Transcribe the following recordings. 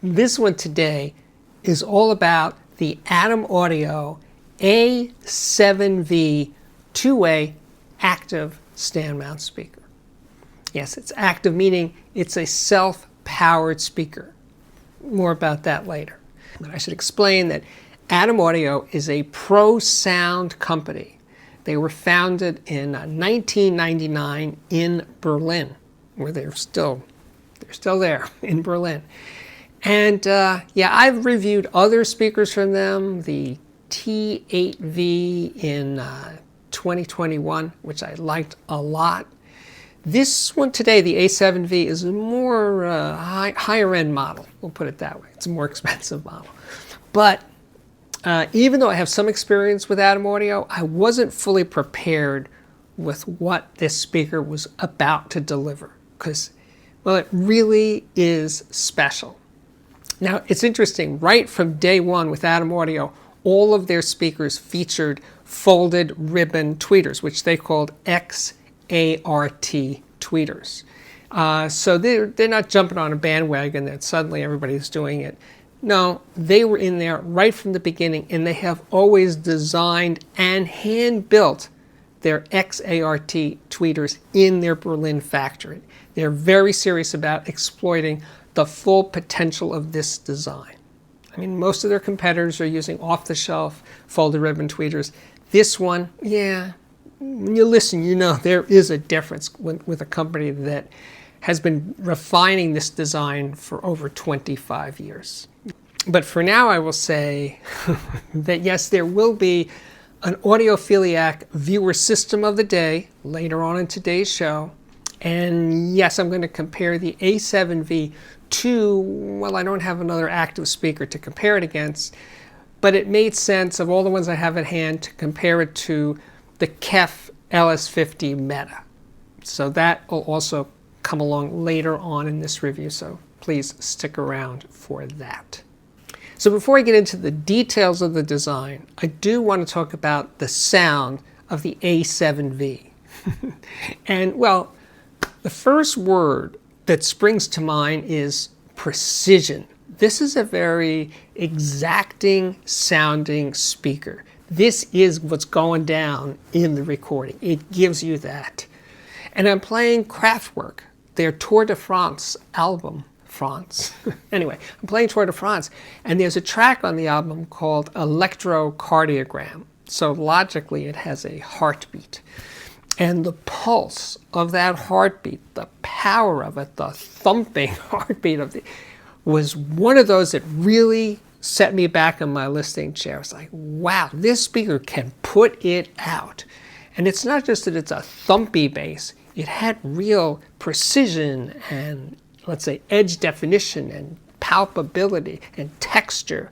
This one today is all about the Adam Audio A7V two-way active stand mount speaker. Yes, it's active, meaning it's a self-powered speaker. More about that later. But I should explain that Adam Audio is a pro sound company. They were founded in 1999 in Berlin, where they're still there in Berlin. And yeah, I've reviewed other speakers from them, the T8V in 2021, which I liked a lot. This one today, the A7V, is a more higher end model. We'll put it that way. It's a more expensive model. But even though I have some experience with Adam Audio, I wasn't fully prepared with what this speaker was about to deliver because, well, it really is special. Now, it's interesting, right from day one with Adam Audio, all of their speakers featured folded ribbon tweeters, which they called XART tweeters. So they're not jumping on a bandwagon that suddenly everybody's doing it. No, they were in there right from the beginning, and they have always designed and hand-built their XART tweeters in their Berlin factory. They're very serious about exploiting the full potential of this design. I mean, most of their competitors are using off-the-shelf folded ribbon tweeters. This one, yeah, when you listen, you know there is a difference with a company that has been refining this design for over 25 years. But for now, I will say that yes, there will be an Audiophiliac viewer system of the day later on in today's show. And yes, I'm going to compare the A7V to, well, I don't have another active speaker to compare it against, but it made sense of all the ones I have at hand to compare it to the KEF LS50 Meta. So that will also come along later on in this review, so please stick around for that. So before I get into the details of the design, I do want to talk about the sound of the A7V. And well, the first word that springs to mind is precision. This is a very exacting sounding speaker. This is what's going down in the recording. It gives you that. And I'm playing Kraftwerk, their Tour de France album. Anyway, I'm playing Tour de France, and there's a track on the album called Electrocardiogram. So logically, it has a heartbeat. And the pulse of that heartbeat, the power of it, the thumping heartbeat of it, was one of those that really set me back in my listening chair. I was like, wow, this speaker can put it out. And it's not just that it's a thumpy bass, it had real precision and, let's say, edge definition and palpability and texture.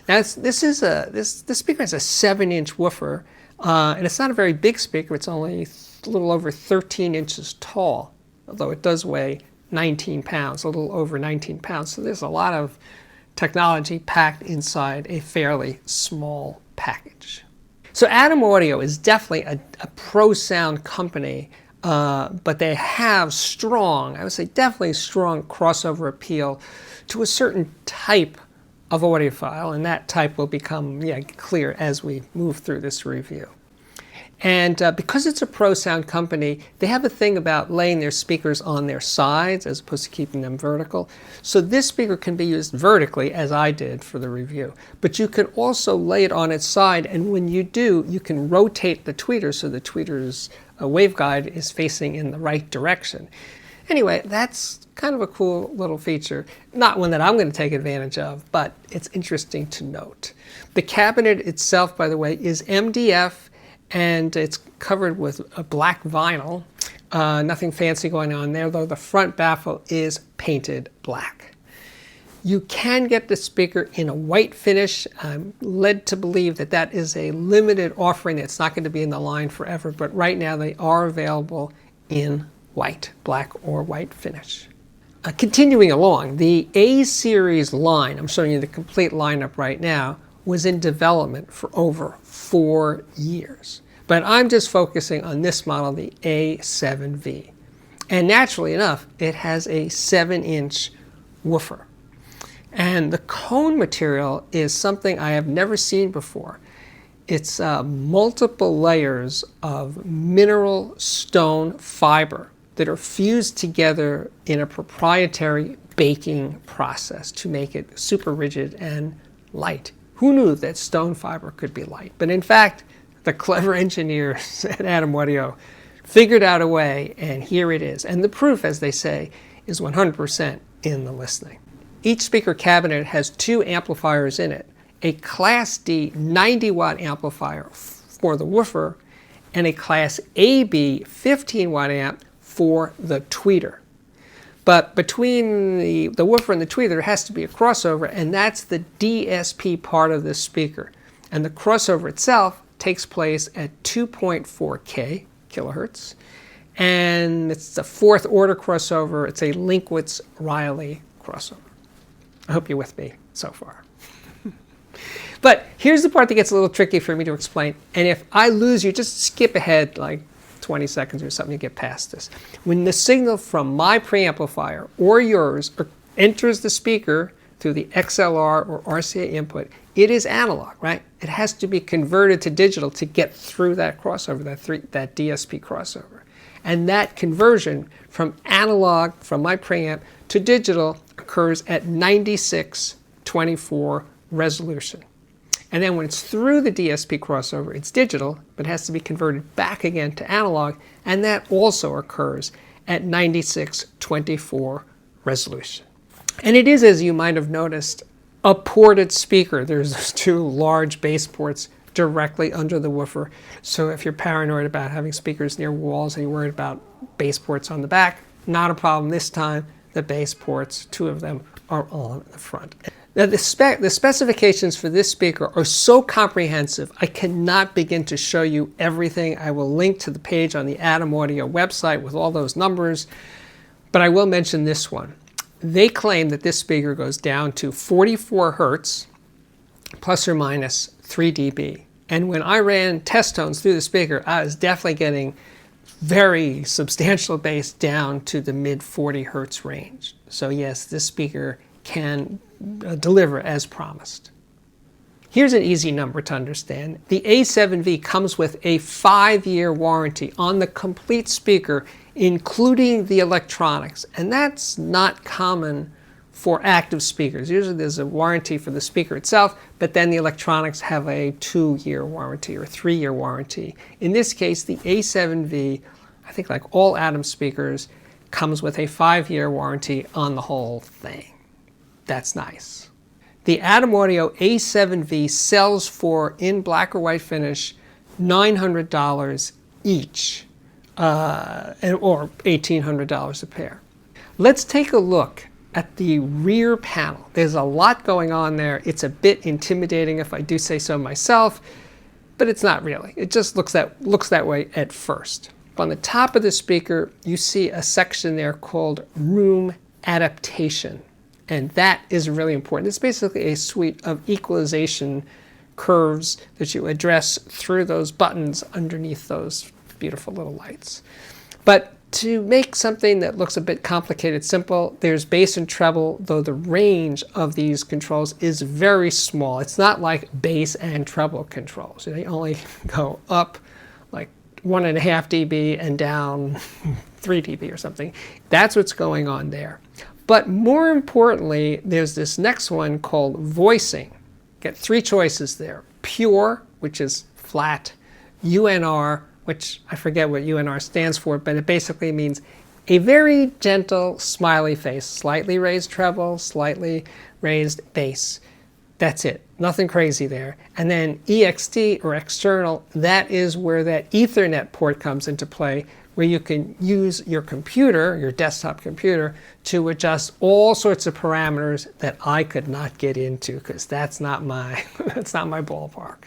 Now this speaker has a 7-inch woofer, and it's not a very big speaker. It's only a little over 13 inches tall, although it does weigh 19 pounds, a little over 19 pounds. So there's a lot of technology packed inside a fairly small package. So Adam Audio is definitely a pro sound company, but they have strong, I would say definitely strong crossover appeal to a certain type of audiophile, and that type will become clear as we move through this review. And because it's a pro sound company, they have a thing about laying their speakers on their sides as opposed to keeping them vertical. So this speaker can be used vertically, as I did for the review, but you can also lay it on its side, and when you do, you can rotate the tweeter so the tweeter's waveguide is facing in the right direction. Anyway, that's kind of a cool little feature. Not one that I'm going to take advantage of, but it's interesting to note. The cabinet itself, by the way, is MDF, and it's covered with a black vinyl. Nothing fancy going on there, though the front baffle is painted black. You can get the speaker in a white finish. I'm led to believe that that is a limited offering that's not going to be in the line forever, but right now they are available in white, black or white finish. Continuing along, the A-series line, I'm showing you the complete lineup right now, was in development for over 4 years. But I'm just focusing on this model, the A7V. And naturally enough, it has a 7-inch woofer. And the cone material is something I have never seen before. It's multiple layers of mineral stone fiber that are fused together in a proprietary baking process to make it super rigid and light. Who knew that stone fiber could be light? But in fact, the clever engineers at Adam Audio figured out a way, and here it is. And the proof, as they say, is 100% in the listening. Each speaker cabinet has 2 amplifiers in it, a Class D 90-watt amplifier for the woofer and a Class AB 15-watt amp for the tweeter. But between the woofer and the tweeter, there has to be a crossover, and that's the DSP part of this speaker. And the crossover itself takes place at 2.4 kilohertz, and it's the 4th order crossover. It's a Linkwitz-Riley crossover. I hope you're with me so far. But here's the part that gets a little tricky for me to explain, and if I lose you, just skip ahead like 20 seconds or something to get past this. When the signal from my preamplifier or yours enters the speaker through the XLR or RCA input, it is analog, right? It has to be converted to digital to get through that crossover, that DSP crossover. And that conversion from analog, from my preamp, to digital occurs at 96/24 resolution. And then when it's through the DSP crossover, it's digital, but it has to be converted back again to analog, and that also occurs at 96/24 resolution. And it is, as you might have noticed, a ported speaker. There's those 2 large bass ports directly under the woofer. So if you're paranoid about having speakers near walls and you're worried about bass ports on the back, not a problem this time. The bass ports, 2 of them, are on the front. Now the specifications for this speaker are so comprehensive, I cannot begin to show you everything. I will link to the page on the Adam Audio website with all those numbers, but I will mention this one. They claim that this speaker goes down to 44 hertz, plus or minus 3 dB. And when I ran test tones through the speaker, I was definitely getting very substantial bass down to the mid 40 hertz range. So yes, this speaker can deliver as promised. Here's an easy number to understand. The A7V comes with a 5-year warranty on the complete speaker, including the electronics. And that's not common for active speakers. Usually there's a warranty for the speaker itself, but then the electronics have a 2-year warranty or 3-year warranty. In this case, the A7V, I think like all Adam speakers, comes with a 5-year warranty on the whole thing. That's nice. The Adam Audio A7V sells for, in black or white finish, $900 each, or $1,800 a pair. Let's take a look at the rear panel. There's a lot going on there. It's a bit intimidating if I do say so myself, but it's not really. It just looks that way at first. On the top of the speaker, you see a section there called Room Adaptation. And that is really important. It's basically a suite of equalization curves that you address through those buttons underneath those beautiful little lights. But to make something that looks a bit complicated simple, there's bass and treble, though the range of these controls is very small. It's not like bass and treble controls. They only go up like 1.5 dB and down 3 dB or something. That's what's going on there. But more importantly, there's this next one called voicing. Get 3 choices there. Pure, which is flat, UNR, which I forget what UNR stands for, but it basically means a very gentle, smiley face, slightly raised treble, slightly raised bass. That's it. Nothing crazy there. And then EXT, or external, that is where that Ethernet port comes into play, where you can use your computer, your desktop computer, to adjust all sorts of parameters that I could not get into, because that's not my ballpark.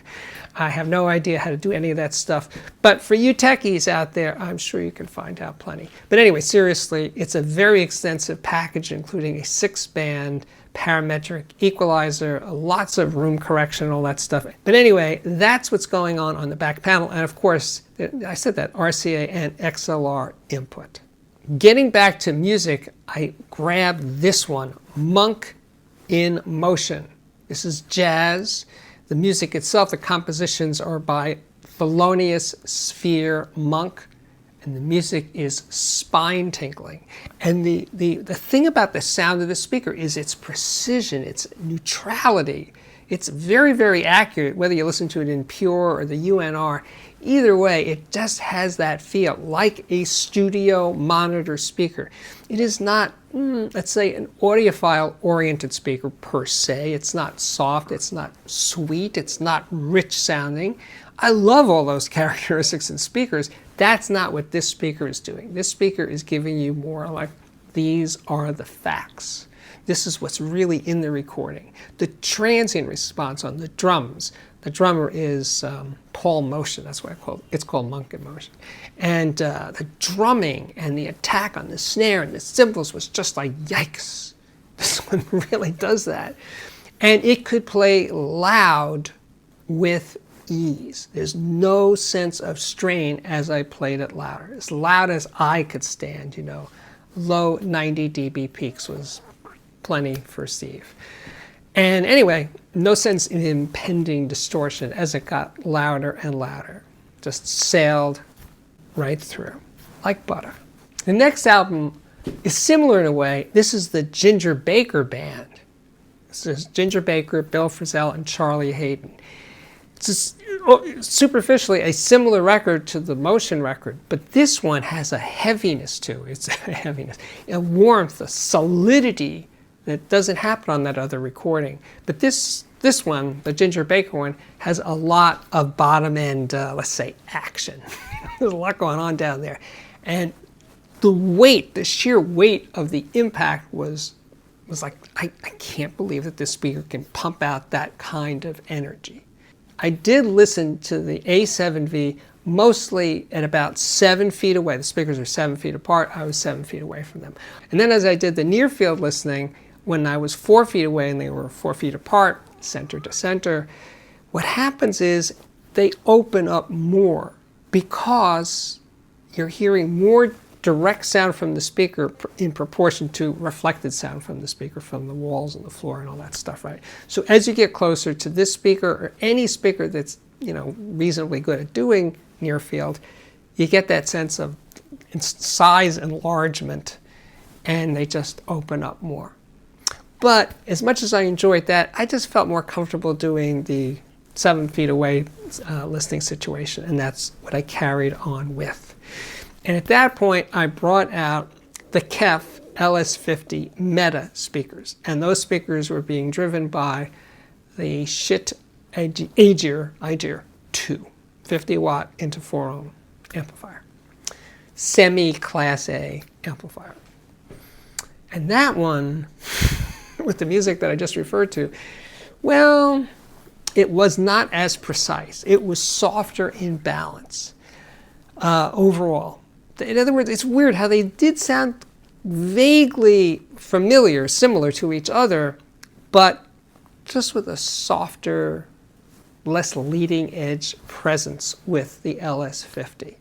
I have no idea how to do any of that stuff. But for you techies out there, I'm sure you can find out plenty. But anyway, seriously, it's a very extensive package, including a 6-band parametric equalizer, lots of room correction, all that stuff. But anyway, that's what's going on the back panel. And of course, I said that, RCA and XLR input. Getting back to music, I grabbed this one, Monk in motion. This is jazz. The music itself, the compositions are by Thelonious Sphere Monk, and the music is spine-tingling. And the thing about the sound of the speaker is its precision, its neutrality. It's very, very accurate, whether you listen to it in pure or the UNR. Either way, it just has that feel, like a studio monitor speaker. It is not, let's say, an audiophile-oriented speaker per se. It's not soft, it's not sweet, it's not rich sounding. I love all those characteristics in speakers. That's not what this speaker is doing. This speaker is giving you more like, these are the facts. This is what's really in the recording. The transient response on the drums. The drummer is Paul Motion, that's what it's called Monk in Motion. And the drumming and the attack on the snare and the cymbals was just like, yikes. This one really does that. And it could play loud with ease. There's no sense of strain as I played it louder. As loud as I could stand, you know. Low 90 dB peaks was plenty for Steve. And anyway, no sense in impending distortion as it got louder and louder. Just sailed right through, like butter. The next album is similar in a way. This is the Ginger Baker Band. This is Ginger Baker, Bill Frisell, and Charlie Hayden. It's just, superficially a similar record to the Motion record, but this one has a heaviness to it. It's a heaviness, a warmth, a solidity that doesn't happen on that other recording. But this one, the Ginger Baker one, has a lot of bottom end, let's say, action. There's a lot going on down there. And the weight, the sheer weight of the impact was like, I can't believe that this speaker can pump out that kind of energy. I did listen to the A7V mostly at about 7 feet away. The speakers are 7 feet apart. I was 7 feet away from them. And then as I did the near field listening, when I was 4 feet away and they were 4 feet apart, center to center, what happens is they open up more because you're hearing more direct sound from the speaker in proportion to reflected sound from the speaker, from the walls and the floor and all that stuff, right? So as you get closer to this speaker or any speaker that's, you know, reasonably good at doing near field, you get that sense of size enlargement and they just open up more. But as much as I enjoyed that, I just felt more comfortable doing the 7 feet away listening situation, and that's what I carried on with. And at that point, I brought out the KEF LS50 Meta speakers. And those speakers were being driven by the Schiit Agir 2, 50 watt into 4 ohm amplifier. Semi-Class A amplifier. And that one, with the music that I just referred to, well, it was not as precise. It was softer in balance overall. In other words, it's weird how they did sound vaguely familiar, similar to each other, but just with a softer, less leading edge presence with the LS50.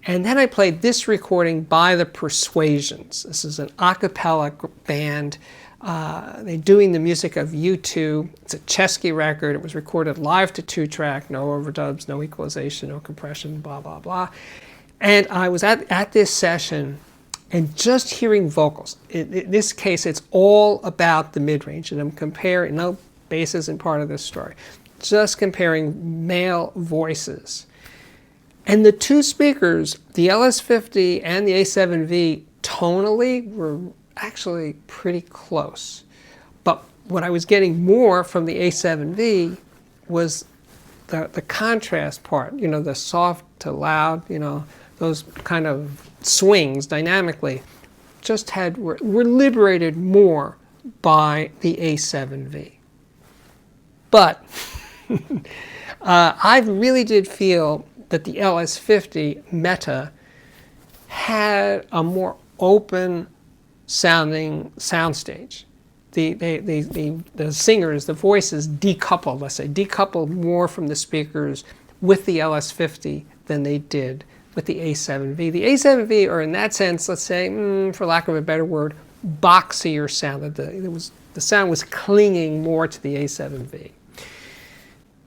And then I played this recording by the Persuasions. This is an a cappella band. They're doing the music of U2. It's a Chesky record. It was recorded live to 2-track, no overdubs, no equalization, no compression, blah, blah, blah. And I was at this session and just hearing vocals. In this case, it's all about the mid-range. And I'm comparing, no bass isn't part of this story, just comparing male voices. And the two speakers, the LS50 and the A7V, tonally were actually pretty close. But what I was getting more from the A7V was the contrast part, you know, the soft to loud, you know, those kind of swings dynamically just were liberated more by the A7V. But I really did feel that the LS50 Meta had a more open sounding soundstage. The singers, the voices decoupled, let's say, decoupled more from the speakers with the LS50 than they did with the A7V. The A7V are, in that sense, let's say, for lack of a better word, boxier sound. It was The sound was clinging more to the A7V.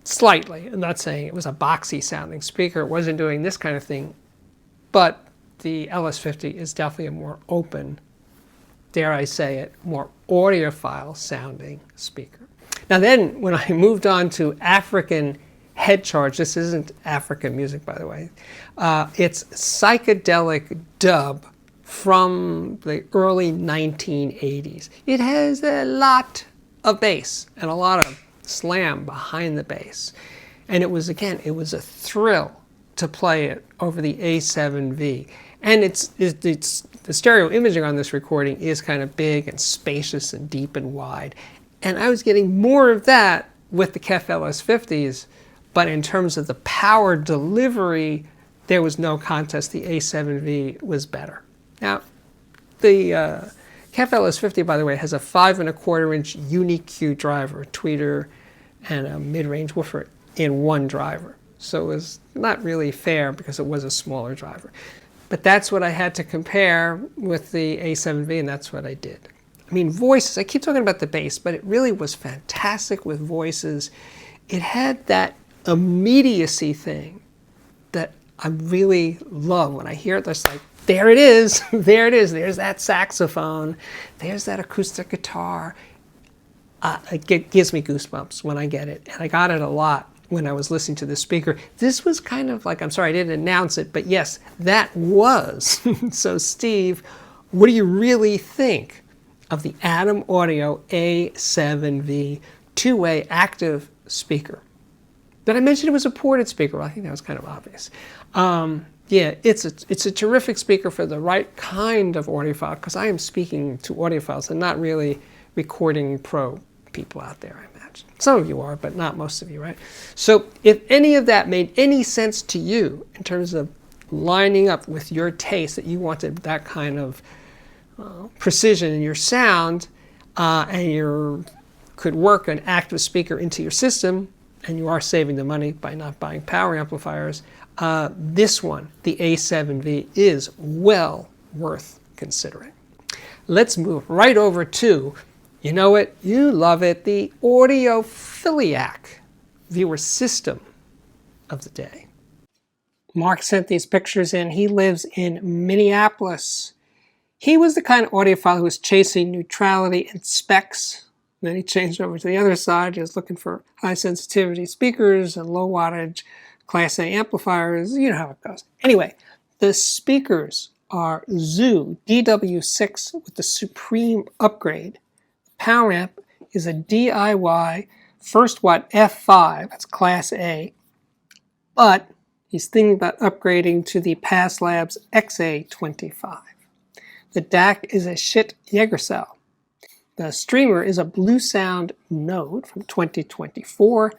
Slightly. I'm not saying it was a boxy sounding speaker. It wasn't doing this kind of thing. But the LS50 is definitely a more open, dare I say it, more audiophile sounding speaker. Now then, when I moved on to African head charge, this isn't African music, by the way. It's psychedelic dub from the early 1980s. It has a lot of bass and a lot of slam behind the bass. And it was, again, it was a thrill to play it over the A7V. And it's the stereo imaging on this recording is kind of big and spacious and deep and wide. And I was getting more of that with the KEF LS50s, but in terms of the power delivery, there was no contest. The A7V was better. Now, the KEF LS50, by the way, has a 5¼ inch unique Q driver, a tweeter, and a mid-range woofer in one driver. So it was not really fair because it was a smaller driver. But that's what I had to compare with the A7V, and that's what I did. I mean, voices, I keep talking about the bass, but it really was fantastic with voices. It had that immediacy thing that I really love. When I hear it, it's like, there it is, there it is, there's that saxophone, there's that acoustic guitar. It gives me goosebumps when I get it, and I got it a lot when I was listening to the speaker. This was kind of like, I'm sorry I didn't announce it, but yes, that was. So Steve, what do you really think of the Adam Audio A7V two-way active speaker? Did I mention it was a ported speaker? Well, I think that was kind of obvious. Yeah, it's a terrific speaker for the right kind of audiophile, because I am speaking to audiophiles and not really recording pro people out there, I imagine. Some of you are, but not most of you, right? So if any of that made any sense to you in terms of lining up with your taste, that you wanted that kind of precision in your sound, and you could work an active speaker into your system, and you are saving the money by not buying power amplifiers, this one, the A7V, is well worth considering. Let's move right over to, you know it, you love it, the Audiophiliac viewer system of the day. Mark sent these pictures in. He lives in Minneapolis. He was the kind of audiophile who was chasing neutrality and specs. Then he changed over to the other side. He was looking for high sensitivity speakers and low wattage Class A amplifiers. You know how it goes. Anyway, the speakers are Zoo DW6 with the Supreme upgrade. The power amp is a DIY first watt F5, that's Class A, but he's thinking about upgrading to the Pass Labs XA25. The DAC is a Schiit Jägercell. The streamer is a Blue Sound Node from 2024.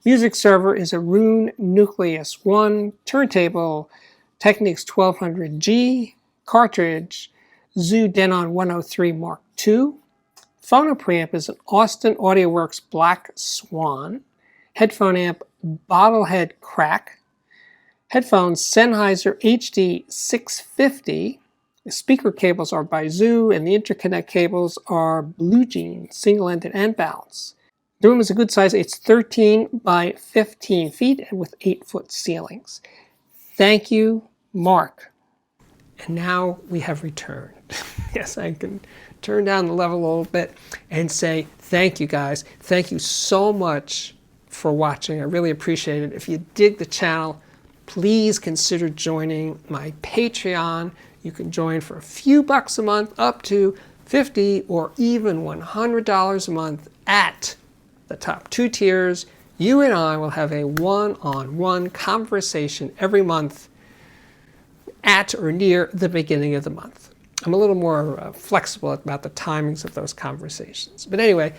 Music server is a Roon Nucleus 1. Turntable, Technics 1200G. Cartridge, Zoo Denon 103 Mark II. Phono preamp is an Austin AudioWorks Black Swan. Headphone amp, Bottlehead Crack. Headphones, Sennheiser HD 650. The speaker cables are by Zoo, and the interconnect cables are Blue Jean, single-ended and balanced. The room is a good size. It's 13 by 15 feet and with 8-foot ceilings. Thank you, Mark. And now we have returned. Yes, I can turn down the level a little bit and say thank you, guys. Thank you so much for watching. I really appreciate it. If you dig the channel, please consider joining my Patreon. You can join for a few bucks a month, up to $50 or even $100 a month at the top 2 tiers. You and I will have a one-on-one conversation every month at or near the beginning of the month. I'm a little more flexible about the timings of those conversations. But anyway,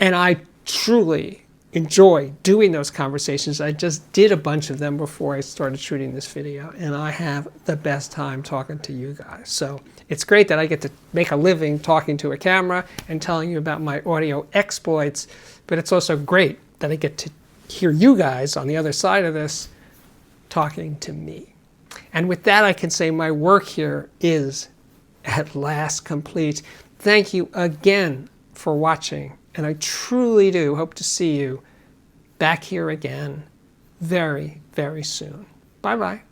and I truly enjoy doing those conversations. I just did a bunch of them before I started shooting this video, and I have the best time talking to you guys. So it's great that I get to make a living talking to a camera and telling you about my audio exploits, but it's also great that I get to hear you guys on the other side of this talking to me. And with that, I can say my work here is at last complete. Thank you again for watching, and I truly do hope to see you back here again very, very soon. Bye-bye.